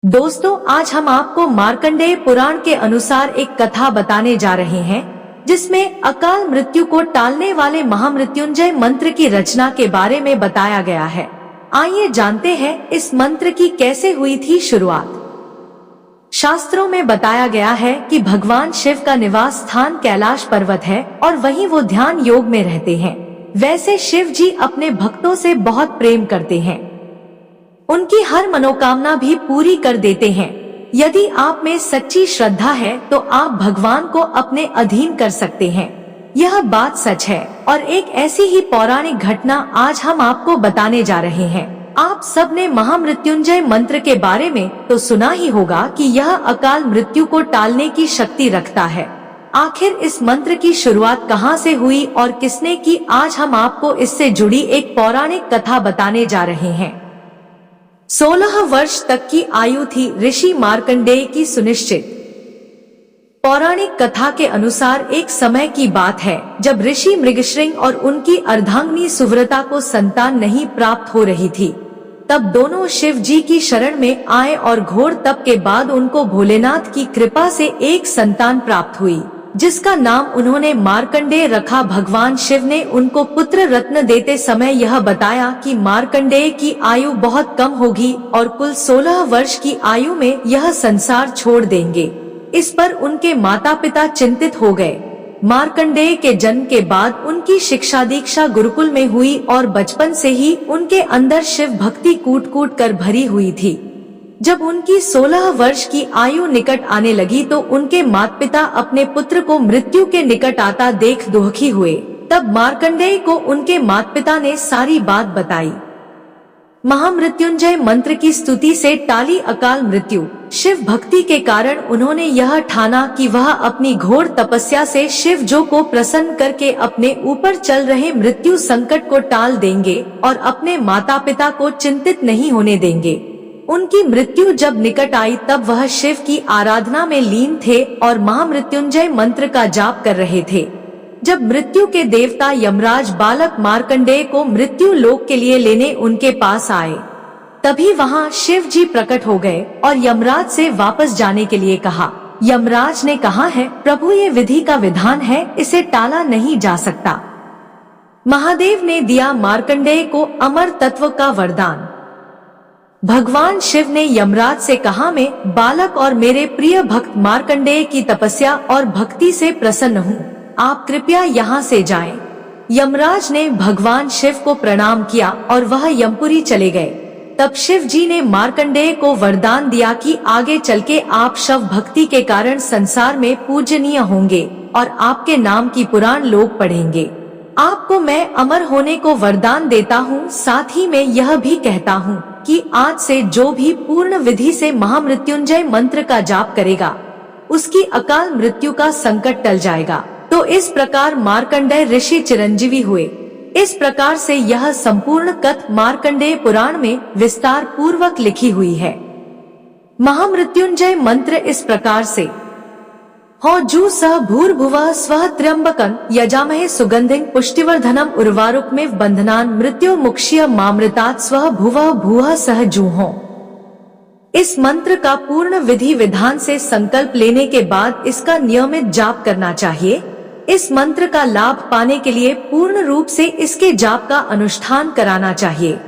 दोस्तों, आज हम आपको मार्कंडेय पुराण के अनुसार एक कथा बताने जा रहे हैं, जिसमें अकाल मृत्यु को टालने वाले महामृत्युंजय मंत्र की रचना के बारे में बताया गया है। आइए जानते हैं इस मंत्र की कैसे हुई थी शुरुआत। शास्त्रों में बताया गया है कि भगवान शिव का निवास स्थान कैलाश पर्वत है और वहीं वो ध्यान योग में रहते हैं। वैसे शिव जी अपने भक्तों से बहुत प्रेम करते हैं, उनकी हर मनोकामना भी पूरी कर देते हैं। यदि आप में सच्ची श्रद्धा है तो आप भगवान को अपने अधीन कर सकते हैं। यह बात सच है और एक ऐसी ही पौराणिक घटना आज हम आपको बताने जा रहे हैं। आप सबने महामृत्युंजय मंत्र के बारे में तो सुना ही होगा कि यह अकाल मृत्यु को टालने की शक्ति रखता है। आखिर इस मंत्र की शुरुआत कहां से हुई और किसने की, आज हम आपको इससे जुड़ी एक पौराणिक कथा बताने जा रहे हैं। 16 वर्ष तक की आयु थी ऋषि मार्कंडेय की सुनिश्चित। पौराणिक कथा के अनुसार एक समय की बात है जब ऋषि मृगश्रिंग और उनकी अर्धांगिनी सुव्रता को संतान नहीं प्राप्त हो रही थी। तब दोनों शिव जी की शरण में आए और घोर तप के बाद उनको भोलेनाथ की कृपा से एक संतान प्राप्त हुई, जिसका नाम उन्होंने मार्कंडेय रखा। भगवान शिव ने उनको पुत्र रत्न देते समय यह बताया कि मार्कंडेय की आयु बहुत कम होगी और कुल 16 वर्ष की आयु में यह संसार छोड़ देंगे। इस पर उनके माता पिता चिंतित हो गए। मार्कंडेय के जन्म के बाद उनकी शिक्षा दीक्षा गुरुकुल में हुई और बचपन से ही उनके अंदर शिव भक्ति कूट कूट कर भरी हुई थी। जब उनकी 16 वर्ष की आयु निकट आने लगी तो उनके माता पिता अपने पुत्र को मृत्यु के निकट आता देख दुखी हुए। तब मार्कंडेय को उनके माता पिता ने सारी बात बताई। महामृत्युंजय मंत्र की स्तुति से टाली अकाल मृत्यु। शिव भक्ति के कारण उन्होंने यह ठाना कि वह अपनी घोर तपस्या से शिव जो को प्रसन्न करके अपने ऊपर चल रहे मृत्यु संकट को टाल देंगे और अपने माता पिता को चिंतित नहीं होने देंगे। उनकी मृत्यु जब निकट आई तब वह शिव की आराधना में लीन थे और महामृत्युंजय मंत्र का जाप कर रहे थे। जब मृत्यु के देवता यमराज बालक मार्कंडेय को मृत्यु लोक के लिए लेने उनके पास आए, तभी वहां शिव जी प्रकट हो गए और यमराज से वापस जाने के लिए कहा। यमराज ने कहा है, प्रभु ये विधि का विधान है, इसे टाला नहीं जा सकता। महादेव ने दिया मार्कंडेय को अमर तत्व का वरदान। भगवान शिव ने यमराज से कहा, मैं बालक और मेरे प्रिय भक्त मार्कंडेय की तपस्या और भक्ति से प्रसन्न हूँ, आप कृपया यहाँ से जाएं। यमराज ने भगवान शिव को प्रणाम किया और वह यमपुरी चले गए। तब शिव जी ने मार्कंडेय को वरदान दिया कि आगे चल के आप शव भक्ति के कारण संसार में पूजनीय होंगे और आपके नाम की पुराण लोग पढ़ेंगे। आपको मैं अमर होने को वरदान देता हूँ। साथ ही मैं यह भी कहता हूँ कि आज से जो भी पूर्ण विधि से महामृत्युंजय मंत्र का जाप करेगा, उसकी अकाल मृत्यु का संकट टल जाएगा। तो इस प्रकार मार्कंडेय ऋषि चिरंजीवी हुए। इस प्रकार से यह संपूर्ण कथा मार्कंडेय पुराण में विस्तार पूर्वक लिखी हुई है। महामृत्युंजय मंत्र इस प्रकार से, हो जू सह भूर्भुवः स्वः त्र्यंबकं यजामहे सुगंधिं पुष्टिवर्धनम् उर्वारुकमिव बंधनान् मृत्युर्मुक्षीय मामृतात् स्वः भुवः भूवः सह जूहो। इस मंत्र का पूर्ण विधि विधान से संकल्प लेने के बाद इसका नियमित जाप करना चाहिए। इस मंत्र का लाभ पाने के लिए पूर्ण रूप से इसके जाप का अनुष्ठान कराना चाहिए।